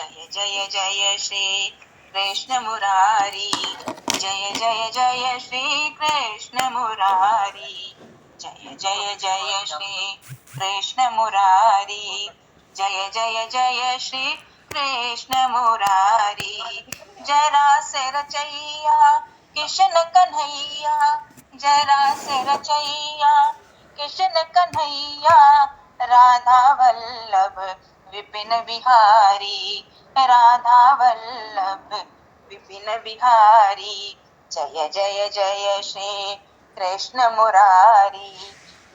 जय जय जय श्री कृष्ण मुरारी, जय जय जय श्री कृष्ण मुरारी, जय जय जय श्री कृष्ण मुरारी, जय जय जय श्री कृष्ण मुरारी। जरा से रचैया किशन कन्हैया, जरा से रचैया किशन कन्हैया, राधा वल्लभ विपिन बिहारी, राधा वल्लभ विपिन बिहारी। जय जय जय श्री कृष्ण मुरारी,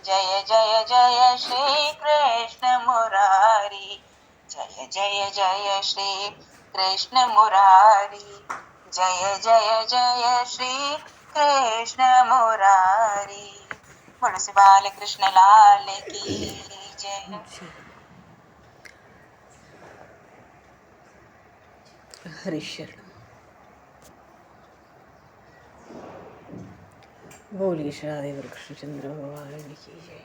जय जय जय श्री कृष्ण मुरारी, जय जय जय श्री कृष्ण मुरारी, जय जय जय श्री कृष्ण मुरारी। बोलो से बाल कृष्ण लाल की जय। हरिशरण बोलिए श्रादेव कृष्णचंद्र भगवान की जय।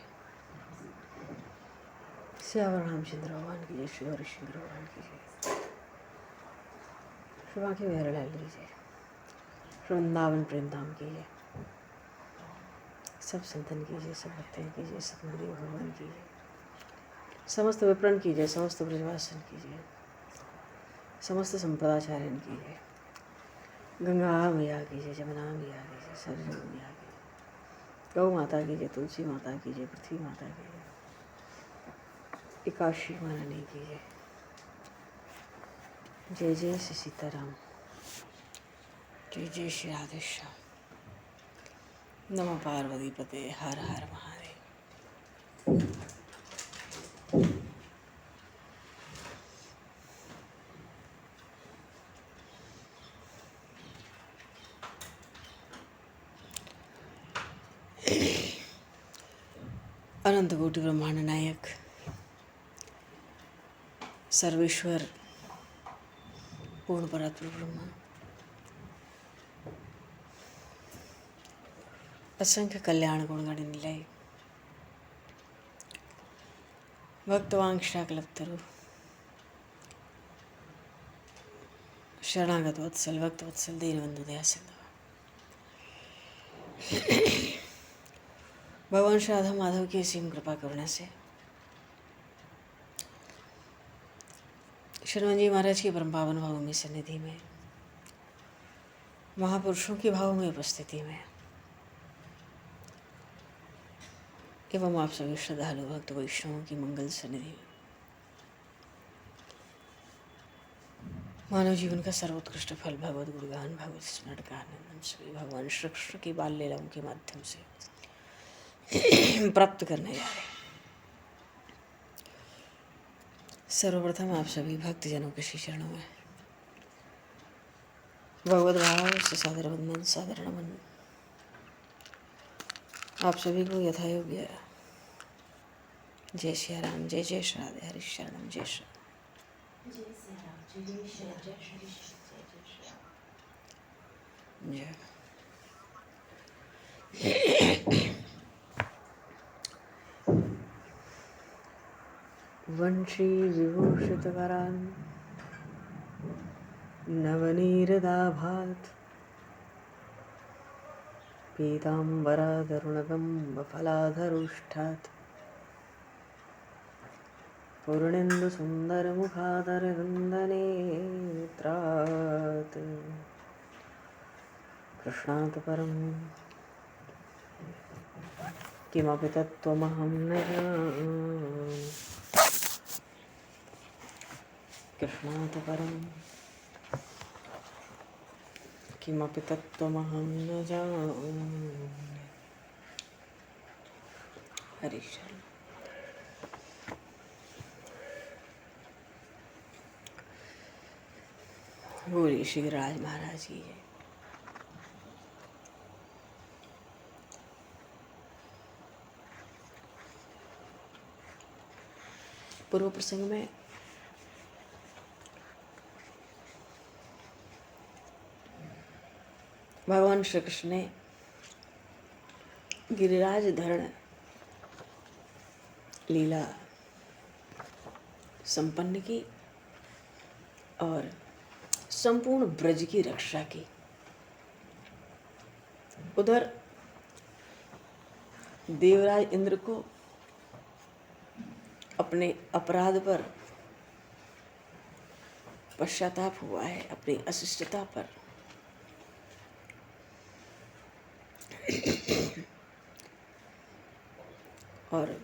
श्यावर रामचंद्र भगवान की जय। श्री हरिश्चंद्र भगवान की जय। शुभा के विहरलाल की जय। वृंदावन प्रेम धाम की जय। सब संतन की जय, सब भक्तों की जय, सतगुरु भगवान की जय, समस्त विप्रण की जय, समस्त ब्रजवासन की जय, समस्त संप्रदाचार्यन की जय। गंगा मैया की जय, जमुना मैया की जय, सरजू मैया की जय, गौ माता की जय, तुलसी माता की जय, पृथ्वी माता की जय, एकादशी महारानी की जय। जय जय श्री सीताराम, जय जय श्री राधेश्याम। नमो पार्वती पते, हर हर महादेव। अनंत कोटि ब्रह्मांड नायक सर्वेश्वर पूर्ण परात्पर ब्रह्म, असंख्य कल्याण गुणगण निलय, भक्तवांक्षाकल्पतरु, शरणागत वत्सल, भक्त वत्सल, दीनबंधु दयासिंधु, भगवान श्री राधा माधव की असीम कृपा करुणा से शर्मा जी महाराज की परम पावन भावमय सन्निधि में, महापुरुषों की भावमय उपस्थिति में एवं आप सभी श्रद्धालु भक्त वैष्णवों की मंगल सन्निधि में मानव जीवन का सर्वोत्कृष्ट फल भगवत गुणगान, भगवत स्मरण का आनंद हम सभी भगवान श्री कृष्ण की बाल लीलाओं के माध्यम से प्राप्त करने जा रहे हैं। सर्वप्रथम आप सभी भक्तजनों के श्री चरणों में भगवत भाव से सादर वंदन, सादर नमन। आप सभी को यथा योग्य जय श्री राम, जय जय श्री राधे, हरि शरणम, जय श्री जय। वंशी विभूषितकरान् नवनीरदाभात्, पीताम्बरधरुणगम्बफलाधरोष्ठात्, पूर्णेन्दुसुन्दरमुखादरविन्दनेत्रात्, कृष्णात् परं किमपि तत्त्वमहं न जानामि, कृष्णात् परं किमपि तत्त्वमहं न जानामि। हरि शरण। बोलिए श्री राज महाराज की जय। पूर्व प्रसंग में भगवान श्री कृष्ण ने गिरिराज धरण लीला संपन्न की और संपूर्ण ब्रज की रक्षा की। उधर देवराज इंद्र को अपने अपराध पर पश्चाताप हुआ है, अपनी अशिष्टता पर। और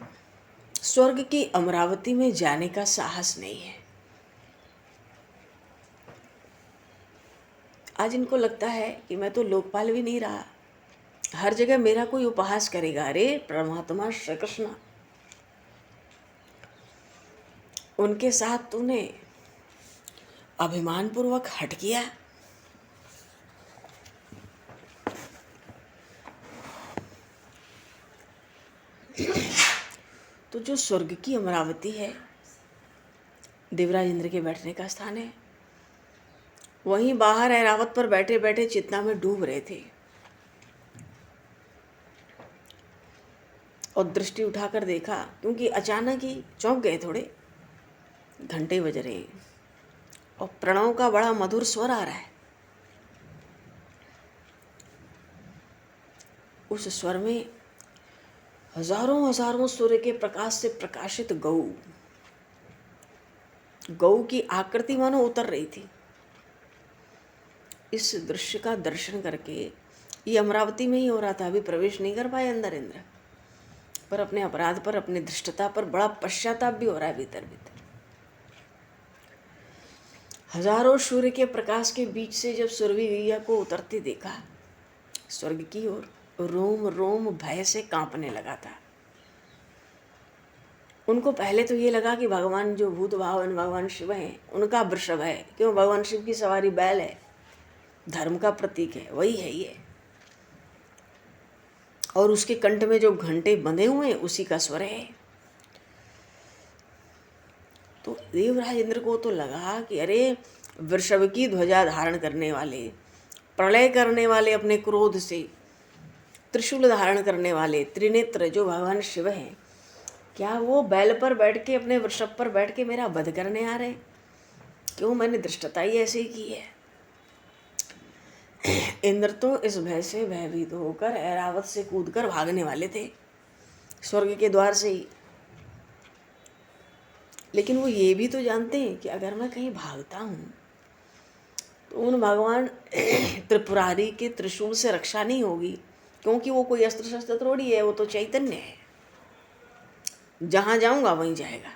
स्वर्ग की अमरावती में जाने का साहस नहीं है। आज इनको लगता है कि मैं तो लोकपाल भी नहीं रहा, हर जगह मेरा कोई उपहास करेगा। अरे परमात्मा श्री कृष्ण, उनके साथ तूने अभिमानपूर्वक हट किया। तो जो स्वर्ग की अमरावती है, देवराज इंद्र के बैठने का स्थान है, वहीं बाहर ऐरावत पर बैठे बैठे चिंता में डूब रहे थे। और दृष्टि उठाकर देखा, क्योंकि अचानक ही चौंक गए थोड़े, घंटे बज रहे और प्रणव का बड़ा मधुर स्वर आ रहा है। उस स्वर में हजारों हजारों सूर्य के प्रकाश से प्रकाशित गौ की आकृति मानो उतर रही थी। इस दृश्य का दर्शन करके, ये अमरावती में ही हो रहा था, अभी प्रवेश नहीं कर पाए अंदर इंद्र, पर अपने अपराध पर, अपनी धृष्टता पर बड़ा पश्चाताप भी हो रहा है भीतर भीतर। हजारों सूर्य के प्रकाश के बीच से जब सुरभिया को उतरते देखा स्वर्ग की ओर, रोम रोम भय से कांपने लगा था। उनको पहले तो ये लगा कि भगवान जो भूत भावन भगवान शिव हैं, उनका वृषभ है। क्यों? भगवान शिव की सवारी बैल है, धर्म का प्रतीक है, वही है ये। और उसके कंठ में जो घंटे बंधे हुए हैं, उसी का स्वर है। तो देवराज इंद्र को तो लगा कि अरे वृषभ की ध्वजा धारण करने वाले, प्रलय करने वाले, अपने क्रोध से त्रिशूल धारण करने वाले त्रिनेत्र जो भगवान शिव हैं, क्या वो बैल पर बैठ के, अपने वृषभ पर बैठ के मेरा वध करने आ रहे? क्यों? मैंने धृष्टता ही ऐसे ही की है। इंद्र तो इस भय से भयभीत होकर ऐरावत से कूदकर भागने वाले थे, स्वर्ग के द्वार से ही। लेकिन वो ये भी तो जानते हैं कि अगर मैं कहीं भागता हूँ तो उन भगवान त्रिपुरारी के त्रिशूल से रक्षा नहीं होगी, क्योंकि वो कोई अस्त्र शस्त्र थोड़ी है, वो तो चैतन्य है, जहाँ जाऊँगा वहीं जाएगा।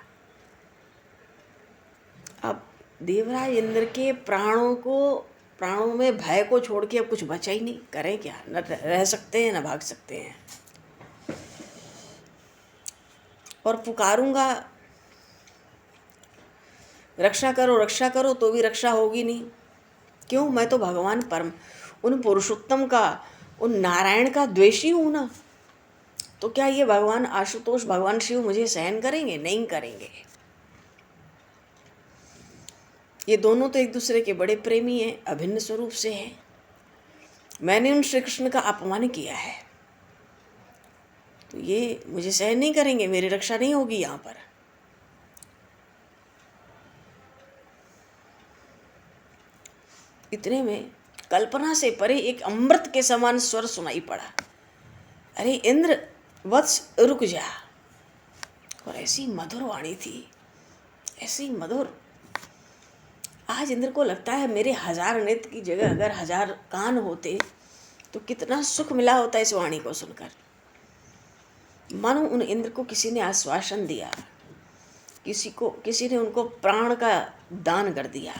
अब देवराज इंद्र के प्राणों में भय को छोड़ के अब कुछ बचा ही नहीं, करें क्या? न रह सकते हैं न भाग सकते हैं। और पुकारूंगा रक्षा करो तो भी रक्षा होगी नहीं। क्यों? मैं तो भगवान परम, उन पुरुषोत्तम का, उन नारायण का द्वेषी हूँ ना। तो क्या ये भगवान आशुतोष, भगवान शिव मुझे सहन करेंगे? नहीं करेंगे। ये दोनों तो एक दूसरे के बड़े प्रेमी हैं, अभिन्न स्वरूप से हैं। मैंने उन श्री कृष्ण का अपमान किया है, तो ये मुझे सहन नहीं करेंगे, मेरी रक्षा नहीं होगी यहाँ पर। इतने में कल्पना से परे एक अमृत के समान स्वर सुनाई पड़ा, अरे इंद्र वत्स रुक जा। और ऐसी मधुर वाणी थी, ऐसी मधुर। आज इंद्र को लगता है मेरे 1000 नेत्र की जगह अगर 1000 कान होते तो कितना सुख मिला होता इस वाणी को सुनकर। मानो उन इंद्र को किसी ने आश्वासन दिया, किसी ने उनको प्राण का दान कर दिया,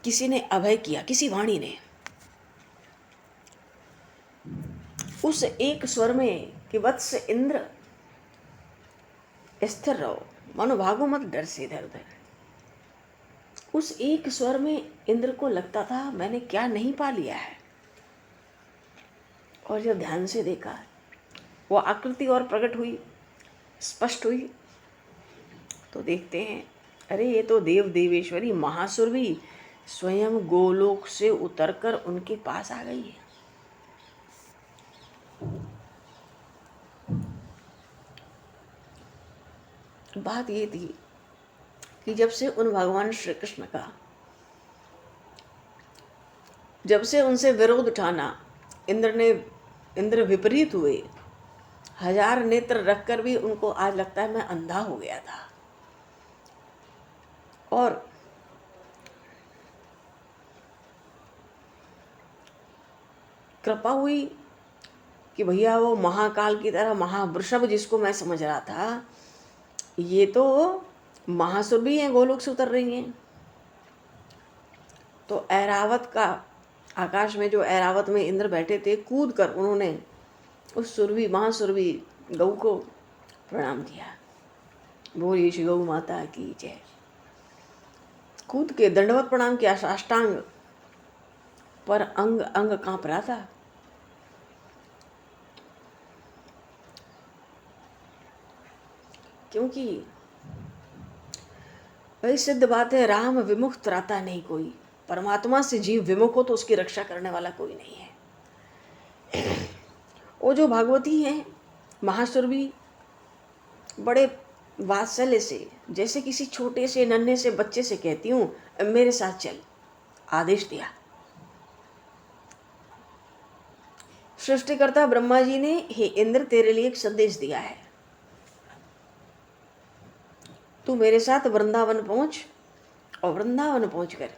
किसी ने अभय किया, किसी वाणी ने। उस एक स्वर में कि वत्स इंद्र स्थिर रहो, मानो भागो मत डर से इधर उधर। उस एक स्वर में इंद्र को लगता था मैंने क्या नहीं पा लिया है। और जब ध्यान से देखा, वो आकृति और प्रकट हुई, स्पष्ट हुई, तो देखते हैं अरे ये तो देव देवेश्वरी महासुर भी स्वयं गोलोक से उतरकर उनके पास आ गई है। बात ये थी कि जब से उन भगवान श्री कृष्ण का जब से उनसे विरोध उठाना इंद्र विपरीत हुए, 1000 नेत्र रखकर भी उनको आज लगता है मैं अंधा हो गया था। और कृपा हुई कि भैया वो महाकाल की तरह महावृषभ जिसको मैं समझ रहा था, ये तो महासुर भी हैं, गोलोक से उतर रही हैं। तो ऐरावत का, आकाश में जो ऐरावत में इंद्र बैठे थे, कूद कर उन्होंने उस सुरभि महासुरभि गौ को प्रणाम किया। बोलिए श्री गौ माता की जय। कूद के दंडवत प्रणाम किया, साष्टांग, पर अंग अंग कांप रहा था। क्योंकि भाई सिद्ध बात है, राम विमुख त्राता नहीं कोई। परमात्मा से जीव विमुख हो तो उसकी रक्षा करने वाला कोई नहीं है। वो जो भागवती हैं महासुरभि, बड़े वात्सल्य से, जैसे किसी छोटे से नन्हे से बच्चे से कहती हूँ मेरे साथ चल, आदेश दिया। सृष्टिकर्ता ब्रह्मा जी ने, हे इंद्र तेरे लिए एक संदेश दिया है, तू मेरे साथ वृंदावन पहुंच और वृंदावन पहुंचकर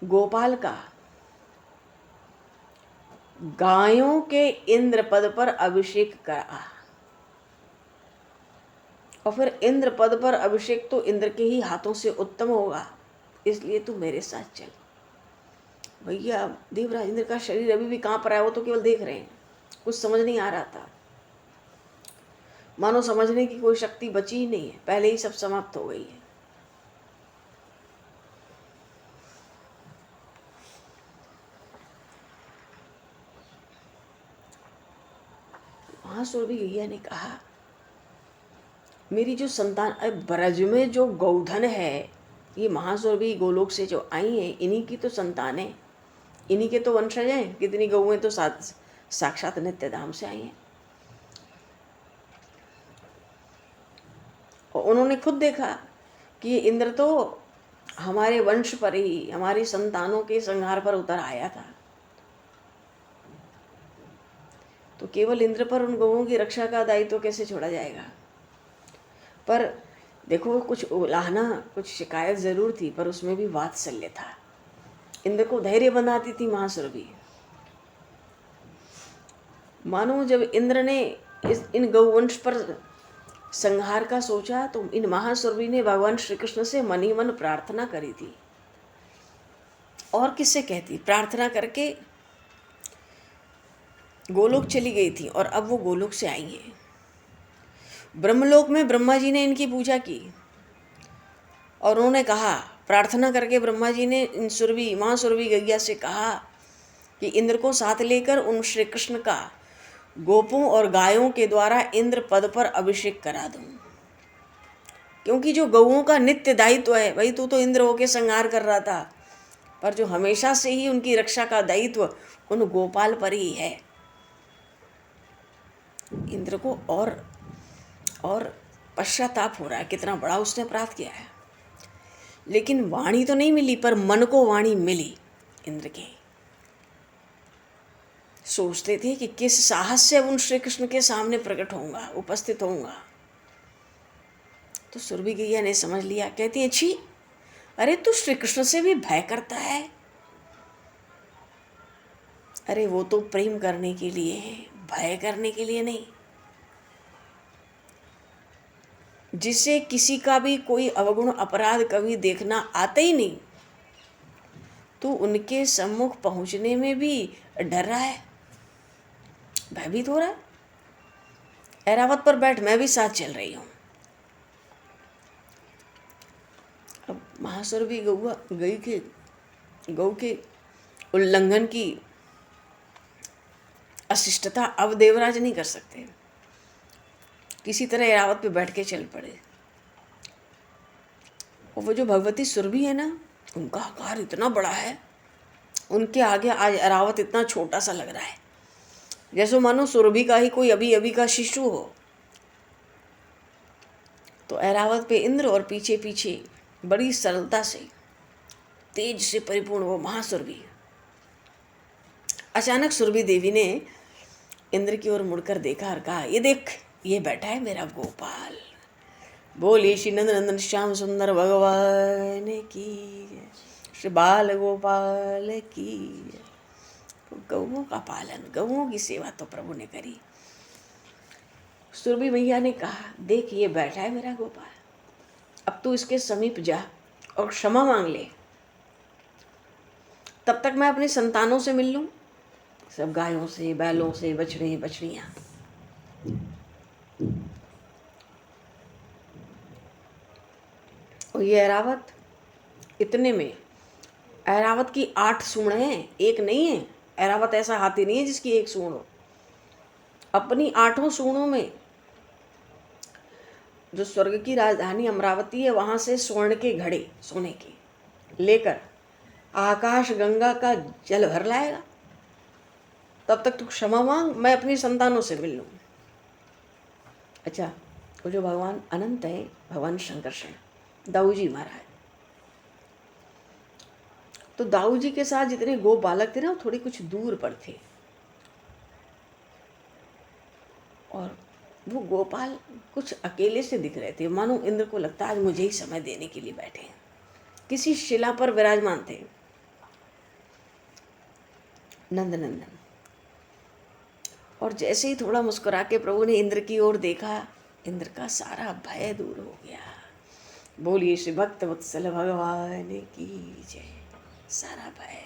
गोपाल का गायों के इंद्र पद पर अभिषेक करा। और फिर इंद्र पद पर अभिषेक तो इंद्र के ही हाथों से उत्तम होगा, इसलिए तू मेरे साथ चल। भैया देवराज इंद्र का शरीर अभी भी कांप रहा है, वो तो केवल देख रहे हैं, कुछ समझ नहीं आ रहा था। मानो समझने की कोई शक्ति बची ही नहीं है, पहले ही सब समाप्त हो गई है। महासुरभि गैया ने कहा, मेरी जो संतान, ब्रज में जो गौधन है, ये महासुरभि गोलोक से जो आई हैं, इन्हीं की तो संतान है, इन्हीं के तो वंशज हैं। कितनी गौएं तो साक्षात नित्यधाम से आई हैं। और उन्होंने खुद देखा कि ये इंद्र तो हमारे वंश पर ही, हमारी संतानों के संहार पर उतर आया था। तो केवल इंद्र पर उन गौओं की रक्षा का दायित्व तो कैसे छोड़ा जाएगा। पर देखो, कुछ उलाहना, कुछ शिकायत जरूर थी, पर उसमें भी वात्सल्य था। इंद्र को धैर्य बनाती थी महासुरभि। मानो जब इंद्र ने इन गौवंश पर संहार का सोचा, तो इन महासुरभि ने भगवान श्री कृष्ण से मन ही मन प्रार्थना करी थी। और किससे कहती, प्रार्थना करके गोलोक चली गई थी, और अब वो गोलोक से आई है। ब्रह्मलोक में ब्रह्मा जी ने इनकी पूजा की, और उन्होंने कहा, प्रार्थना करके ब्रह्मा जी ने इन सुरभि, माँ सुरभि गैया से कहा कि इंद्र को साथ लेकर उन श्री कृष्ण का गोपों और गायों के द्वारा इंद्र पद पर अभिषेक करा दूं। क्योंकि जो गौओं का नित्य दायित्व है, भाई तू तो इंद्र होके संहार कर रहा था, पर जो हमेशा से ही उनकी रक्षा का दायित्व उन गोपाल पर ही है। इंद्र को और पश्चाताप हो रहा है, कितना बड़ा उसने अपराध किया है। लेकिन वाणी तो नहीं मिली, पर मन को वाणी मिली इंद्र के। सोचते थे कि किस साहस से उन श्री कृष्ण के सामने प्रकट होऊंगा, उपस्थित होऊंगा। तो सुरभि गैया ने समझ लिया, कहती है, छी, अरे तू श्री कृष्ण से भी भय करता है। अरे वो तो प्रेम करने के लिए है, भय करने के लिए नहीं। जिसे किसी का भी कोई अवगुण अपराध कभी देखना आता ही नहीं, तो उनके सम्मुख पहुंचने में भी डर रहा है, भयभीत हो रहा है। ऐरावत पर बैठ, मैं भी साथ चल रही हूं। अब महासुरभि गौ के उल्लंघन की अशिष्टता अब देवराज नहीं कर सकते। किसी तरह ऐरावत पे बैठ के चल पड़े। और वो जो भगवती सुरभि है ना, उनका आकार इतना बड़ा है, उनके आगे आज ऐरावत इतना छोटा सा लग रहा है, जैसे मानो सुरभि का ही कोई अभी अभी का शिशु हो। तो ऐरावत पे इंद्र और पीछे पीछे बड़ी सरलता से तेज से परिपूर्ण वो महासुरभि। अचानक सुरभि देवी ने इंद्र की ओर मुड़कर देखा और कहा, ये देख, ये बैठा है मेरा गोपाल। बोलिए श्री नंद नंदन श्याम सुंदर भगवान की जय, श्री बाल गोपाल की जय। तो गौओं का पालन, गौओं की सेवा तो प्रभु ने करी। सुरभि मैया ने कहा, देख ये बैठा है मेरा गोपाल, अब तू इसके समीप जा और क्षमा मांग ले, तब तक मैं अपनी संतानों से मिल लूं, सब गायों से, बैलों से, बछड़े बछड़ियां। और ये ऐरावत, इतने में ऐरावत की 8 सूंड हैं, एक नहीं है। ऐरावत ऐसा हाथी नहीं है जिसकी एक सूंड हो। अपनी 8 सूंडों में जो स्वर्ग की राजधानी अमरावती है, वहां से स्वर्ण के घड़े सोने के लेकर आकाश गंगा का जल भर लाएगा। तब तक तू क्षमा मांग, मैं अपनी संतानों से मिल लूँ। अच्छा, वो जो भगवान अनंत है, भगवान शंकरषण, दाऊ जी महाराज, तो दाऊ जी के साथ जितने गो बालक थे ना, वो थोड़ी कुछ दूर पर थे। और वो गोपाल कुछ अकेले से दिख रहे थे, मानो इंद्र को लगता है आज मुझे ही समय देने के लिए बैठे हैं। किसी शिला पर विराजमान थे नंदनंदन। और जैसे ही थोड़ा मुस्कुरा के प्रभु ने इंद्र की ओर देखा, इंद्र का सारा भय दूर हो गया। बोलिए श्री भक्त वत्सल भगवान की जय। सारा भय,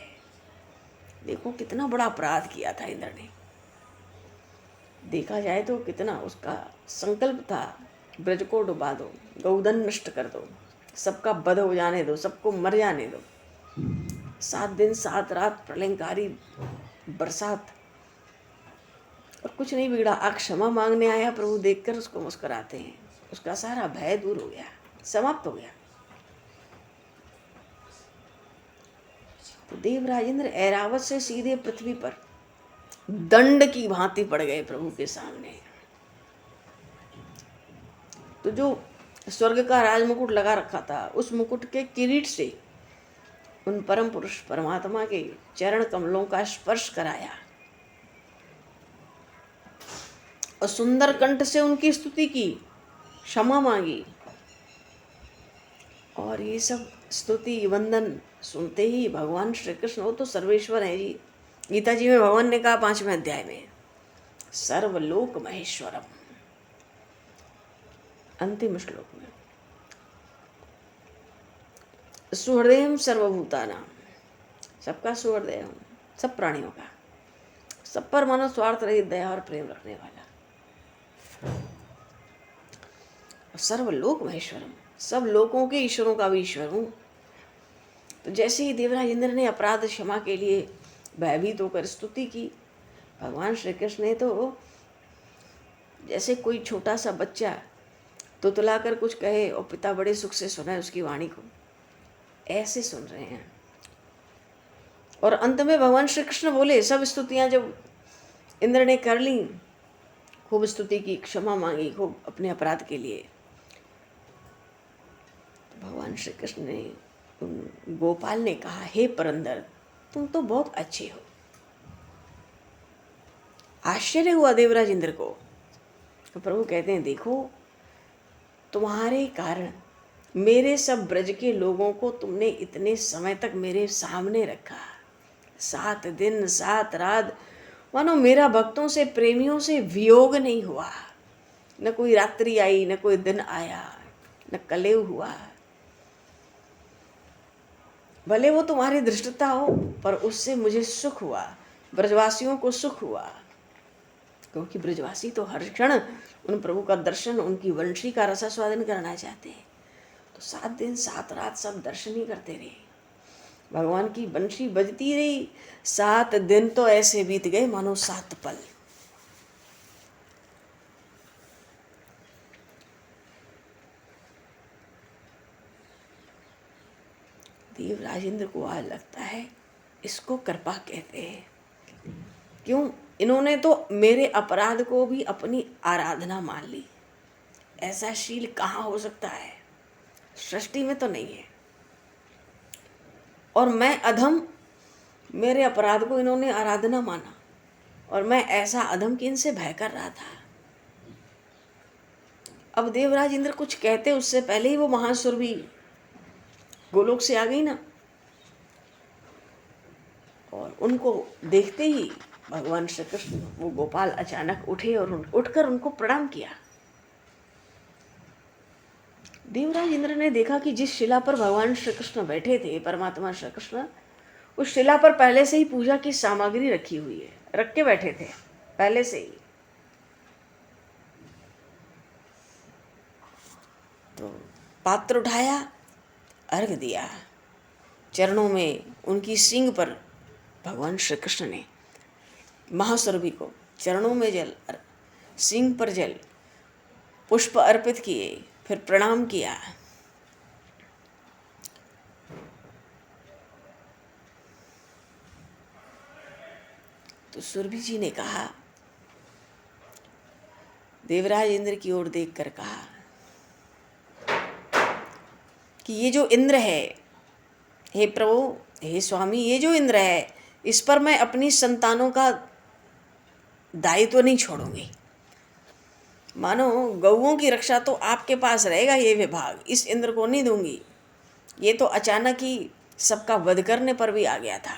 देखो कितना बड़ा अपराध किया था इंद्र ने। देखा जाए तो कितना उसका संकल्प था, ब्रज को डुबा दो, गौधन नष्ट कर दो, सबका वध हो जाने दो, सबको मर जाने दो। 7 दिन 7 रात प्रलयंकारी बरसात, और कुछ नहीं बिगड़ा। क्षमा मांगने आया, प्रभु देखकर उसको मुस्कुराते हैं, उसका सारा भय दूर हो गया, समाप्त हो गया। तो देवराजेंद्र ऐरावत से सीधे पृथ्वी पर दंड की भांति पड़ गए प्रभु के सामने। तो जो स्वर्ग का राजमुकुट लगा रखा था, उस मुकुट के किरीट से उन परम पुरुष परमात्मा के चरण कमलों का स्पर्श कराया और सुंदर कंठ से उनकी स्तुति की, क्षमा मांगी। और ये सब स्तुति वंदन सुनते ही भगवान श्री कृष्ण, वो तो सर्वेश्वर है जी। गीता जी में भगवान ने कहा 5वें अध्याय में, सर्वलोक महेश्वरम, अंतिम श्लोक में, सुहृदयम सर्वभूतानां, सबका सुहृदय हूँ, सब प्राणियों का, सब पर मानो स्वार्थ रहित दया और प्रेम रखने वाला। सर्वलोक महेश्वरम, सब लोकों के ईश्वरों का भी ईश्वर हूँ। तो जैसे ही देवराज इंद्र ने अपराध क्षमा के लिए भयभीत होकर स्तुति की, भगवान श्री कृष्ण ने तो जैसे कोई छोटा सा बच्चा तुतलाकर कुछ कहे और पिता बड़े सुख से सुने उसकी वाणी को, ऐसे सुन रहे हैं। और अंत में भगवान श्री कृष्ण बोले, सब स्तुतियां जब इंद्र ने कर ली, खूब स्तुति की, क्षमा मांगी खूब अपने अपराध के लिए, तो भगवान श्री कृष्ण ने, गोपाल ने कहा, हे पुरंदर, तुम तो बहुत अच्छे हो। आश्चर्य हुआ देवराज इंद्र को। तो प्रभु कहते हैं, देखो तुम्हारे कारण मेरे सब ब्रज के लोगों को तुमने इतने समय तक मेरे सामने रखा, 7 दिन 7 रात, मानो मेरा भक्तों से, प्रेमियों से वियोग नहीं हुआ। न कोई रात्रि आई, न कोई दिन आया, न कलेव हुआ। भले वो तुम्हारी धृष्टता हो, पर उससे मुझे सुख हुआ, ब्रजवासियों को सुख हुआ। क्योंकि ब्रजवासी तो हर क्षण उन प्रभु का दर्शन, उनकी वंशी का रसास्वादन करना चाहते हैं। तो 7 दिन 7 रात सब दर्शन ही करते रहे, भगवान की वंशी बजती रही। 7 दिन तो ऐसे बीत गए मानो 7 पल। देवराजेंद्र को आज लगता है इसको कृपा कहते हैं। क्यों? इन्होंने तो मेरे अपराध को भी अपनी आराधना मान ली। ऐसा शील कहाँ हो सकता है? सृष्टि में तो नहीं है। और मैं अधम, मेरे अपराध को इन्होंने आराधना माना और मैं ऐसा अधम कि इनसे भय कर रहा था। अब देवराज इंद्र कुछ कहते उससे पहले ही वो महासुर भी गोलोक से आ गई ना, और उनको देखते ही भगवान श्री कृष्ण वो गोपाल अचानक उठे और उठकर उनको प्रणाम किया। देवराज इंद्र ने देखा कि जिस शिला पर भगवान श्री कृष्ण बैठे थे, परमात्मा श्री कृष्ण, उस शिला पर पहले से ही पूजा की सामग्री रखी हुई है, रख के बैठे थे पहले से ही। तो पात्र उठाया, अर्घ दिया, चरणों में उनकी सींग पर भगवान श्री कृष्ण ने महासुरभि को चरणों में जल, सींग पर जल, पुष्प अर्पित किए, फिर प्रणाम किया। तो सुरभि जी ने कहा, देवराज इंद्र की ओर देखकर कहा कि ये जो इंद्र है, हे प्रभु, हे स्वामी, ये जो इंद्र है, इस पर मैं अपनी संतानों का दायित्व नहीं छोड़ूंगी। मानो गौओं की रक्षा तो आपके पास रहेगा, ये विभाग इस इंद्र को नहीं दूंगी। ये तो अचानक ही सबका वध करने पर भी आ गया था।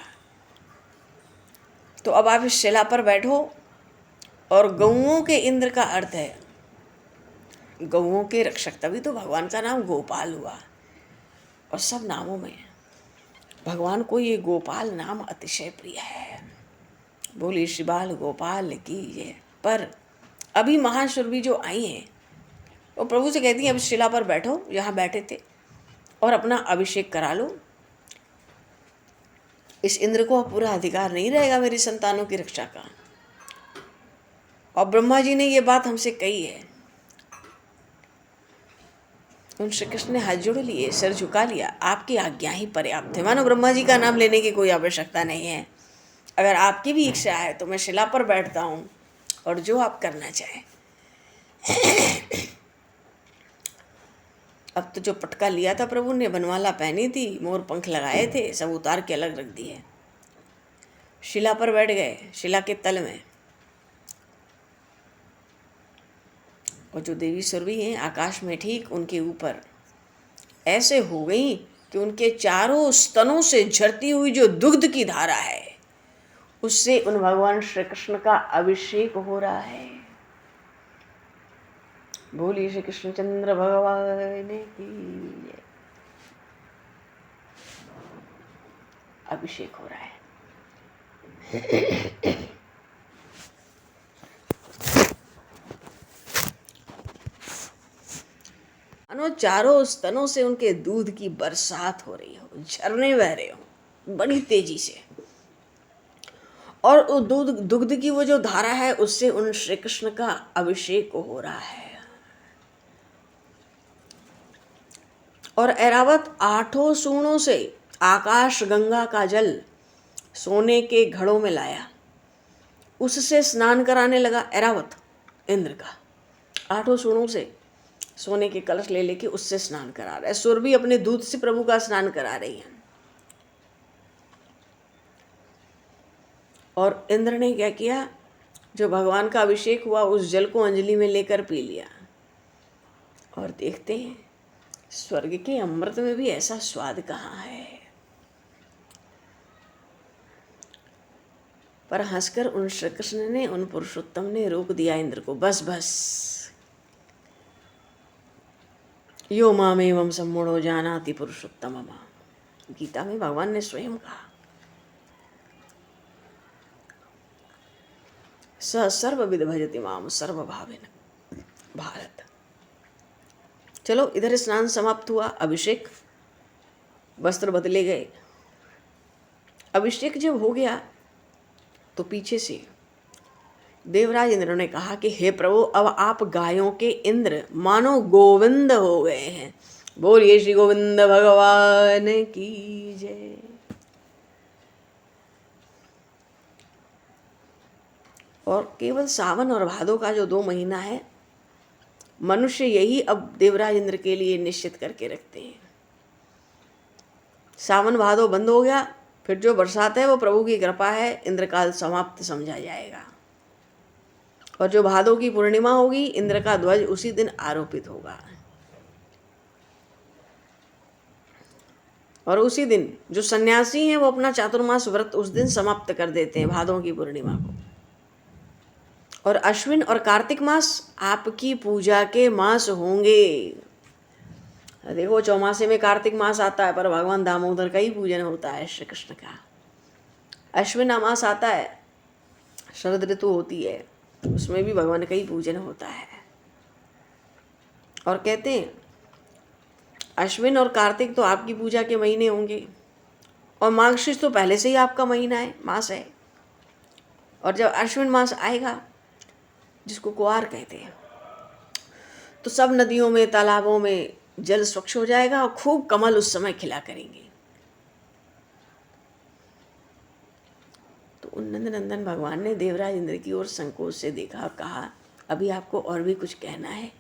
तो अब आप इस शिला पर बैठो, और गौओं के इंद्र का अर्थ है गौओं के रक्षक, तभी तो भगवान का नाम गोपाल हुआ। और सब नामों में भगवान को ये गोपाल नाम अतिशय प्रिय है। बोली श्री बाल गोपाल की ये। पर अभी महाशुरभि जो आई हैं वो प्रभु से कहती हैं, अब शिला पर बैठो जहाँ बैठे थे और अपना अभिषेक करा लो। इस इंद्र को पूरा अधिकार नहीं रहेगा मेरी संतानों की रक्षा का। और ब्रह्मा जी ने ये बात हमसे कही है। उन श्री कृष्ण ने हाथ जोड़ लिए, सिर झुका लिया, आपकी आज्ञा ही पर्याप्त है। मानो ब्रह्मा जी का नाम लेने की कोई आवश्यकता नहीं है। अगर आपकी भी इच्छा है तो मैं शिला पर बैठता हूँ और जो आप करना चाहें। अब तो जो पटका लिया था प्रभु ने, बनवाला पहनी थी, मोर पंख लगाए थे, सब उतार के अलग रख दिए। शिला पर बैठ गए, शिला के तल में। और जो देवी सुरभि हैं आकाश में ठीक उनके ऊपर ऐसे हो गई कि उनके चारों स्तनों से झरती हुई जो दुग्ध की धारा है, उससे उन भगवान श्री कृष्ण का अभिषेक हो रहा है। बोलिए श्री कृष्णचंद्र भगवान की। अभिषेक हो रहा है। मानो चारों स्तनों से उनके दूध की बरसात हो रही हो, झरने बह रहे हो बड़ी तेजी से। और दुग्ध की वो जो धारा है उससे उन श्री कृष्ण का अभिषेक हो रहा है। और ऐरावत 8 सूणों से आकाश गंगा का जल सोने के घड़ों में लाया, उससे स्नान कराने लगा। ऐरावत इंद्र का 8 सूणों से सोने के कलश ले लेके उससे स्नान करा रहा है। सुरभि अपने दूध से प्रभु का स्नान करा रही है। और इंद्र ने क्या किया, जो भगवान का अभिषेक हुआ उस जल को अंजलि में लेकर पी लिया। और देखते हैं स्वर्ग के अमृत में भी ऐसा स्वाद कहाँ है। पर हंसकर उन श्री कृष्ण ने, उन पुरुषोत्तम ने रोक दिया इंद्र को। बस बस, यो मामेवं सम्मूढ़ो जानाति पुरुषोत्तमम्। गीता में भगवान ने स्वयं कहा, स सर्वविद भजति माम सर्वभावेन भारत। चलो, इधर स्नान समाप्त हुआ, अभिषेक, वस्त्र बदले गए। अभिषेक जब हो गया तो पीछे से देवराज इंद्र ने कहा कि हे प्रभु, अब आप गायों के इंद्र मानो गोविंद हो गए हैं। बोलिए श्री गोविंद भगवान की जय। और केवल सावन और भादो का जो 2 महीना है, मनुष्य यही अब देवराज इंद्र के लिए निश्चित करके रखते हैं। सावन भादो बंद हो गया, फिर जो बरसात है वो प्रभु की कृपा है, इंद्रकाल समाप्त समझा जाएगा। और जो भादो की पूर्णिमा होगी, इंद्र का ध्वज उसी दिन आरोपित होगा। और उसी दिन जो सन्यासी हैं वो अपना चातुर्मास व्रत उस दिन समाप्त कर देते हैं, भादों की पूर्णिमा को। और अश्विन और कार्तिक मास आपकी पूजा के मास होंगे। देखो चौमासे में कार्तिक मास आता है, पर भगवान दामोदर का ही पूजन होता है, श्री कृष्ण का। अश्विन मास आता है, शरद ऋतु होती है, उसमें भी भगवान का ही पूजन होता है। और कहते हैं अश्विन और कार्तिक तो आपकी पूजा के महीने होंगे, और मार्गशीर्ष तो पहले से ही आपका महीना है, मास है। और जब अश्विन मास आएगा, जिसको कुआर कहते हैं, तो सब नदियों में तालाबों में जल स्वच्छ हो जाएगा और खूब कमल उस समय खिला करेंगे। तो उन्नत नंदन भगवान ने देवराज इंद्र की ओर संकोच से देखा और कहा, अभी आपको और भी कुछ कहना है?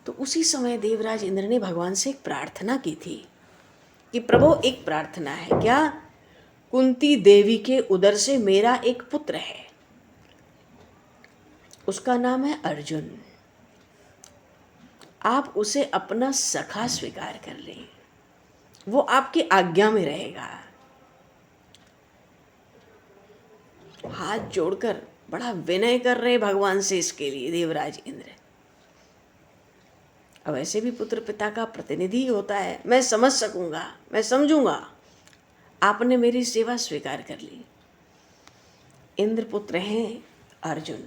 तो उसी समय देवराज इंद्र ने भगवान से एक प्रार्थना की थी कि प्रभु, एक प्रार्थना है क्या? कुंती देवी के उदर से मेरा एक पुत्र है, उसका नाम है अर्जुन। आप उसे अपना सखा स्वीकार कर लें, वो आपकी आज्ञा में रहेगा। हाथ जोड़कर बड़ा विनय कर रहे भगवान से इसके लिए देवराज इंद्र। अब ऐसे भी पुत्र पिता का प्रतिनिधि होता है, मैं समझ सकूंगा, मैं समझूंगा, आपने मेरी सेवा स्वीकार कर ली। इंद्र पुत्र हैं अर्जुन,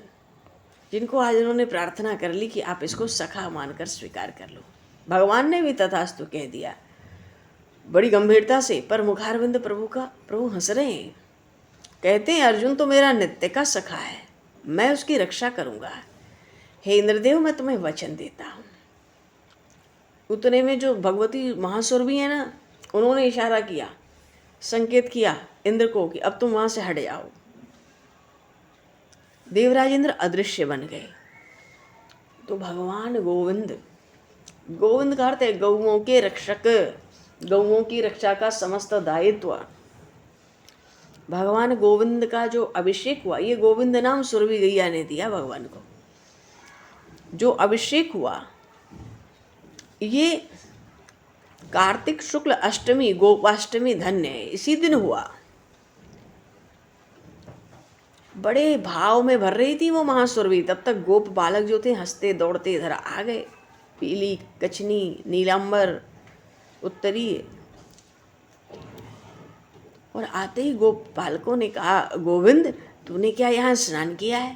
जिनको आज उन्होंने प्रार्थना कर ली कि आप इसको सखा मानकर स्वीकार कर लो। भगवान ने भी तथास्तु कह दिया बड़ी गंभीरता से, पर मुखारविंद प्रभु हंस रहे हैं। कहते हैं अर्जुन तो मेरा नित्य का सखा है, मैं उसकी रक्षा करूंगा। हे इंद्रदेव, मैं तुम्हें वचन देता हूँ। उतने में जो भगवती महासुर भी है ना, उन्होंने इशारा किया, संकेत किया इंद्र को कि अब तुम वहां से हट जाओ। देवराज इंद्र अदृश्य बन गए। तो भगवान गोविंद, गोविंद का अर्थ है गौओं के रक्षक, गौओं की रक्षा का समस्त दायित्व। भगवान गोविंद का जो अभिषेक हुआ, ये गोविंद नाम सुरभि गैया ने दिया भगवान को। जो अभिषेक हुआ ये कार्तिक शुक्ल अष्टमी गोपाष्टमी धन्य है, इसी दिन हुआ। बड़े भाव में भर रही थी वो महासुरभि। तब तक गोप बालक जो थे हंसते दौड़ते इधर आ गए, पीली कचनी नीलांबर उत्तरी। और आते ही गोप बालकों ने कहा, गोविंद तूने क्या यहाँ स्नान किया है?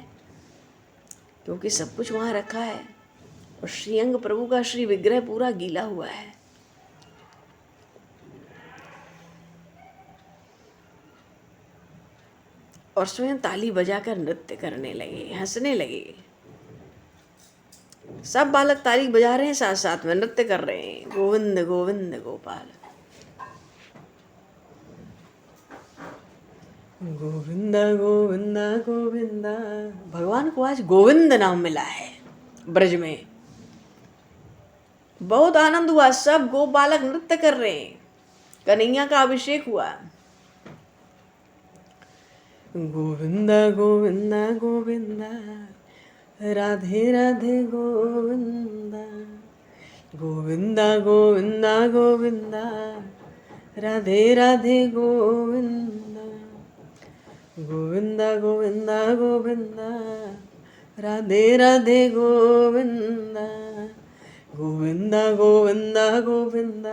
क्योंकि सब कुछ वहाँ रखा है और श्रीअंग प्रभु का श्री विग्रह पूरा गीला हुआ है। और स्वयं ताली बजाकर नृत्य करने लगे, हंसने लगे। सब बालक ताली बजा रहे हैं, साथ साथ में नृत्य कर रहे हैं, गोविंद गोविंद गोपाल, गोविंद गोविंद गोविंद। भगवान को आज गोविंद नाम मिला है ब्रज में। बहुत आनंद हुआ, सब गोप बालक नृत्य कर रहे हैं, कन्हैया का अभिषेक हुआ। गोविंद गोविंद गोविंद राधे राधे गोविंद, गोविंद गोविंद गोविंद राधे राधे गोविंद, गोविंद गोविंद गोविंद राधे राधे गोविंद, गोविंद गोविंद गोविंद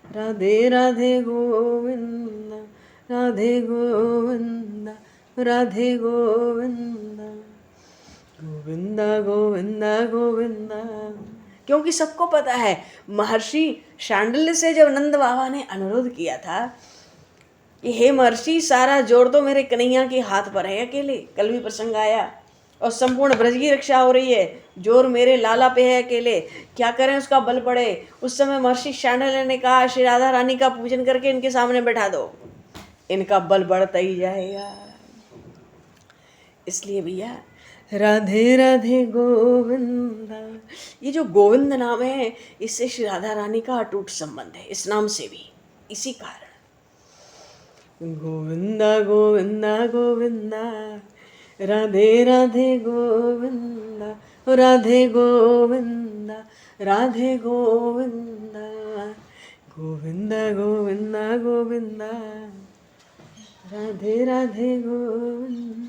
राधे राधे गोविंद, राधे गोविंद राधे गोविंद, गोविंद गोविंद गोविंद। क्योंकि सबको पता है महर्षि शांडिल्य से जब नंद बाबा ने अनुरोध किया था कि हे महर्षि, सारा जोर तो मेरे कन्हैया के हाथ पर है अकेले। कल भी प्रसंग आया, और संपूर्ण ब्रज की रक्षा हो रही है, जोर मेरे लाला पे है अकेले, क्या करें उसका बल पड़े। उस समय महर्षि शांडिल्य ने कहा, श्री राधा रानी का पूजन करके इनके सामने बैठा दो, इनका बल बढ़ता ही जाएगा। इसलिए भैया राधे राधे गोविंदा। ये जो गोविंद नाम है, इससे श्री राधा रानी का अटूट संबंध है, इस नाम से भी, इसी कारण। गोविंदा गोविंदा गोविंदा, राधे राधे गोविंदा, राधे गोविंदा, राधे गोविंदा, गोविंदा गोविंदा गोविंदा, राधे राधे गोविंदा,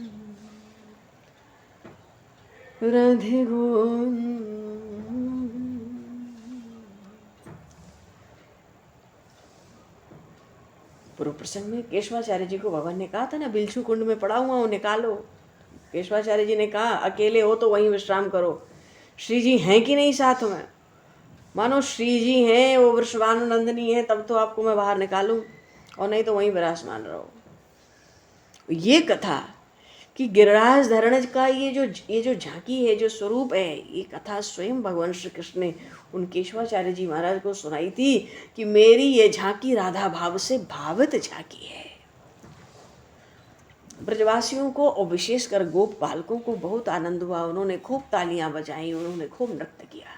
राधे गोविंदा। पूर्व प्रसंग में केशवाचार्य जी को भगवान ने कहा था ना, बिलछू कुंड में पड़ा हुआ हूँ, निकालो। केशवाचार्य जी ने कहा अकेले हो तो वहीं विश्राम करो। श्री जी हैं कि नहीं साथ में? मानो श्री जी हैं, वो वृषभानुनंदिनी है, तब तो आपको मैं बाहर निकालूं, और नहीं तो वहीं विराजमान रहो। ये कथा कि गिरिराज धरण का ये जो झांकी है, जो स्वरूप है, ये कथा स्वयं भगवान श्री कृष्ण ने उन केशवाचार्य जी महाराज को सुनाई थी कि मेरी ये झांकी राधा भाव से भावित झांकी है। ब्रजवासियों को और विशेषकर गोप बालकों को बहुत आनंद हुआ, उन्होंने खूब तालियां बजाई, उन्होंने खूब नृत्य किया।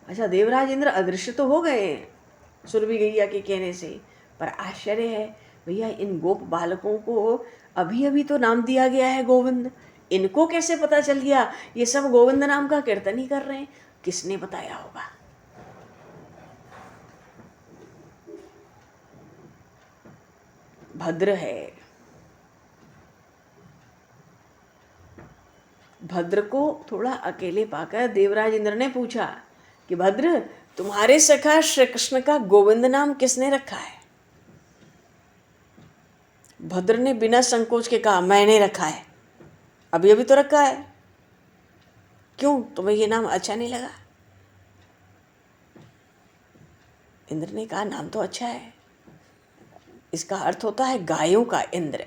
अच्छा, देवराज इंद्र अदृश्य तो हो गए सुरभि गैया के कहने से, पर आश्चर्य है भैया, इन गोप बालकों को अभी अभी तो नाम दिया गया है गोविंद, इनको कैसे पता चल गया ये सब गोविंद नाम का कीर्तन ही कर रहे हैं? किसने बताया होगा? भद्र है, भद्र को थोड़ा अकेले पाकर देवराज इंद्र ने पूछा कि भद्र, तुम्हारे सखा श्री कृष्ण का गोविंद नाम किसने रखा है? भद्र ने बिना संकोच के कहा, मैंने रखा है, अभी अभी तो रखा है। क्यों, तुम्हें ये नाम अच्छा नहीं लगा? इंद्र ने कहा, नाम तो अच्छा है, इसका अर्थ होता है गायों का इंद्र।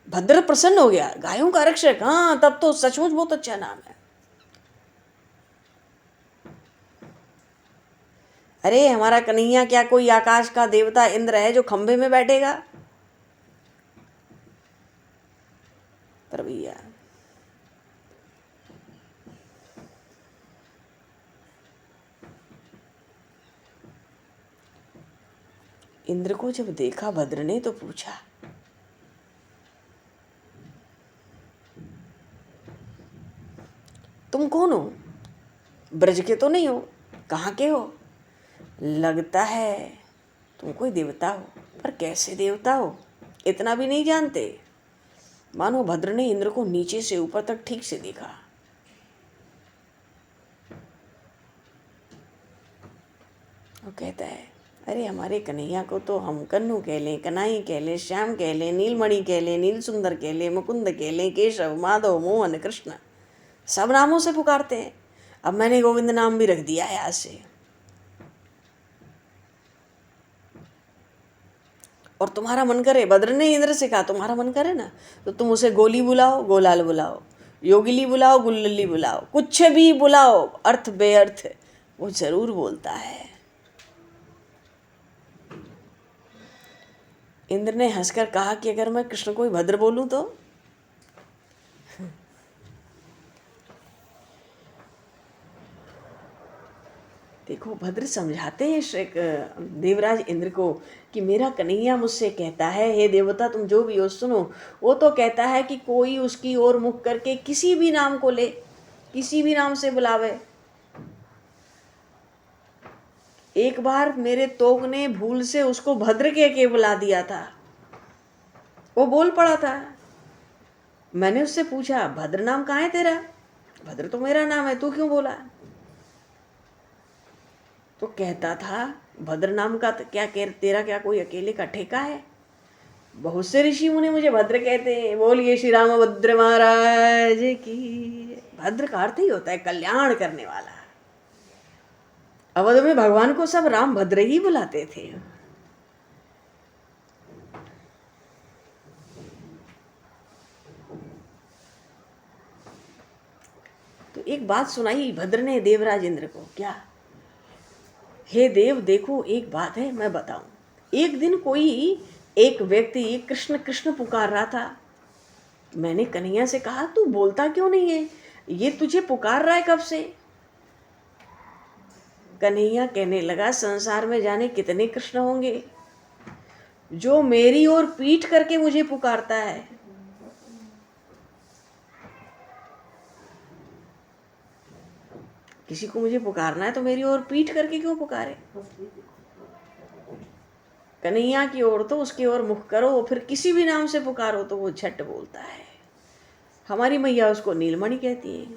भद्र प्रसन्न हो गया, गायों का रक्षक, हाँ तब तो सचमुच बहुत अच्छा नाम है। अरे हमारा कन्हैया क्या कोई आकाश का देवता इंद्र है जो खंभे में बैठेगा? पर भैया इंद्र को जब देखा भद्र ने तो पूछा, तुम कौन हो? ब्रज के तो नहीं हो, कहाँ के हो? लगता है तुम कोई देवता हो, पर कैसे देवता हो इतना भी नहीं जानते। मानो भद्र ने इंद्र को नीचे से ऊपर तक ठीक से देखा। वो कहता है, अरे हमारे कन्हैया को तो हम कन्नू कह लें, कनाई कह लें, श्याम कह लें, नीलमणि कह लें, नील सुंदर कह लें, मुकुंद कह लें, केशव, माधव, मोहन, कृष्ण, सब नामों से पुकारते हैं। अब मैंने गोविंद नाम भी रख दिया है आज से। और तुम्हारा मन करे, भद्र ने इंद्र से कहा, तुम्हारा मन करे ना तो तुम उसे गोली बुलाओ, गोलाल बुलाओ, योगिली बुलाओ, गुल्लली बुलाओ, कुछ भी बुलाओ, अर्थ बेअर्थ वो जरूर बोलता है। इंद्र ने हंसकर कहा कि अगर मैं कृष्ण को ही भद्र बोलूं तो? देखो, भद्र समझाते हैं देवराज इंद्र को कि मेरा कन्हैया मुझसे कहता है, हे देवता तुम जो भी हो सुनो, वो तो कहता है कि कोई उसकी ओर मुख करके किसी भी नाम को ले, किसी भी नाम से बुलावे। एक बार मेरे तोग ने भूल से उसको भद्र कह के बुला दिया था, वो बोल पड़ा था। मैंने उससे पूछा, भद्र नाम कहाँ है तेरा? भद्र तो मेरा नाम है, तू क्यों बोला? तो कहता था, भद्र नाम का क्या तेरा क्या कोई अकेले का ठेका है? बहुत से ऋषि मुनि मुझे भद्र कहते हैं। बोलिए श्री रामभद्र महाराज की। भद्र का अर्थ ही होता है कल्याण करने वाला। अवध में भगवान को सब राम भद्र ही बुलाते थे। तो एक बात सुनाई भद्र ने देवराज इंद्र को। क्या? हे देव देखो, एक बात है मैं बताऊं। एक दिन कोई एक व्यक्ति कृष्ण कृष्ण पुकार रहा था। मैंने कन्हैया से कहा, तू बोलता क्यों नहीं है, ये तुझे पुकार रहा है कब से? कन्हैया कहने लगा, संसार में जाने कितने कृष्ण होंगे, जो मेरी ओर पीठ करके मुझे पुकारता है। किसी को मुझे पुकारना है तो मेरी ओर पीठ करके क्यों पुकारे? कन्हैया की ओर तो उसकी ओर मुख करो, फिर किसी भी नाम से पुकारो तो वो झट बोलता है। हमारी मैया उसको नीलमणि कहती है,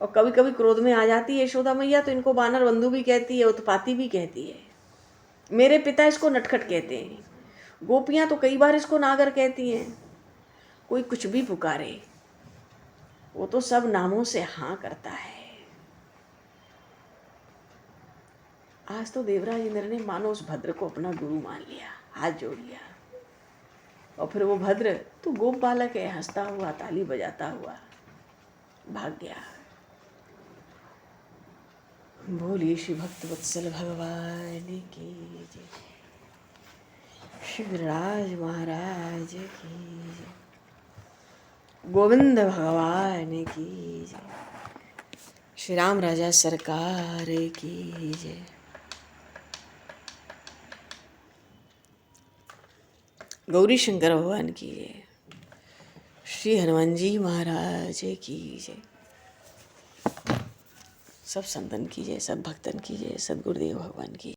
और कभी कभी क्रोध में आ जाती है यशोदा मैया तो इनको बानर बंधु भी कहती है, उत्पाती भी कहती है। मेरे पिता इसको नटखट कहते हैं, गोपियां तो कई बार इसको नागर कहती हैं। कोई कुछ भी पुकारे, वो तो सब नामों से हाँ करता है। आज तो देवराज इंद्र ने मानो उस भद्र को अपना गुरु मान लिया, हाथ जोड़ लिया, और फिर वो भद्र तो गोप बालक है, हंसता हुआ ताली बजाता हुआ भाग गया। बोलिए श्री भक्त वत्सल भगवान की जय, शिवराज महाराज की जय, गोविंद भगवान की जय, श्री राम राजा सरकार की जय, गौरी शंकर भगवान की जय, श्री हनुमान जी महाराज की जय। सब संतन की जय, सब भक्तन की जय, सद्गुरुदेव भगवान की।